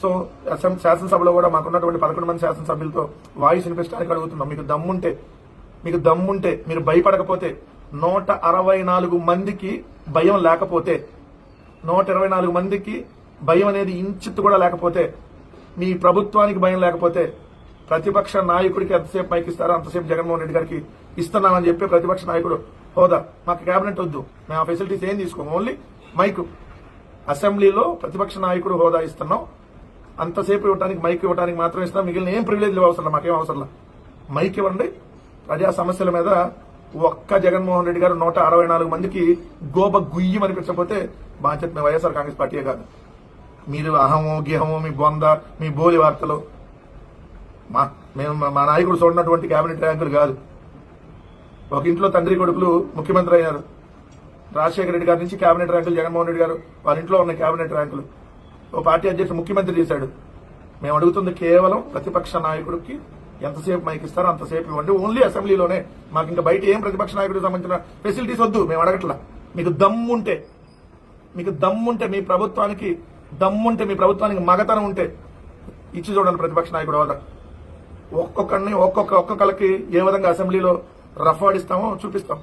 So శాసనసభలో కూడా మాకున్నటువంటి 11 మంది శాసనసభ్యులతో వాయిస్ వినిపించడానికి అడుగుతున్నాం. మీకు దమ్ముంటే మీరు భయపడకపోతే 164 మందికి భయం లేకపోతే 124 మందికి భయం అనేది ఇంచిత్తు కూడా లేకపోతే మీ ప్రభుత్వానికి భయం లేకపోతే ప్రతిపక్ష నాయకుడికి ఎంతసేపు మైక్ ఇస్తారో అంతసేపు జగన్మోహన్ రెడ్డి గారికి ఇస్తున్నామని చెప్పి ప్రతిపక్ష నాయకుడు హోదా మాకు కేబినెట్ వద్దు, మేము ఆ ఫెసిలిటీస్ ఏం తీసుకోము, ఓన్లీ మైక్ అసెంబ్లీలో ప్రతిపక్ష నాయకుడు హోదా ఇస్తున్నాం, అంతసేపు ఇవ్వడానికి మైక్ ఇవ్వడానికి మాత్రం ఇస్తున్నాం, మిగిలిన ఏం ప్రివిలేజ్లు అవసరం, మాకేం అవసరం. మైక్ ఇవ్వండి. ప్రజా సమస్యల మీద ఒక్క జగన్మోహన్ రెడ్డి గారు 164 మందికి గోబ గుయ్యం అనిపించకపోతే బాధ్యత మీ వైఎస్ఆర్ కాంగ్రెస్ పార్టీయే కాదు. మీరు అహమో గిహమో మీ బొంద మీ బోలి వార్తలు మా నాయకుడు చూడనటువంటి కేబినెట్ ర్యాంకులు కాదు. ఒక ఇంట్లో తండ్రి కొడుకులు ముఖ్యమంత్రి అయ్యారు. రాజశేఖర రెడ్డి గారి నుంచి కేబినెట్ ర్యాంకులు జగన్మోహన్ రెడ్డి గారు వాళ్ళ ఇంట్లో ఉన్న కేబినెట్ ర్యాంకులు ఓ పార్టీ అధ్యక్షుడు ముఖ్యమంత్రి చేశాడు. మేము అడుగుతుంది కేవలం ప్రతిపక్ష నాయకుడికి ఎంతసేపు మైక్ ఇస్తారో అంతసేపు ఇవ్వండి, ఓన్లీ అసెంబ్లీలోనే. మాకు ఇంకా బయట ఏం ప్రతిపక్ష నాయకుడికి సంబంధించిన ఫెసిలిటీస్ వద్దు, మేము అడగట్లా. మీకు దమ్ముంటే మీ ప్రభుత్వానికి మగతనం ఉంటే ఇచ్చి చూడండి ప్రతిపక్ష నాయకుడు హోదా. ఒక్కొక్కరిని ఒక్కొక్కరికి ఏ విధంగా అసెంబ్లీలో రఫ్ ఆడిస్తామో చూపిస్తాం.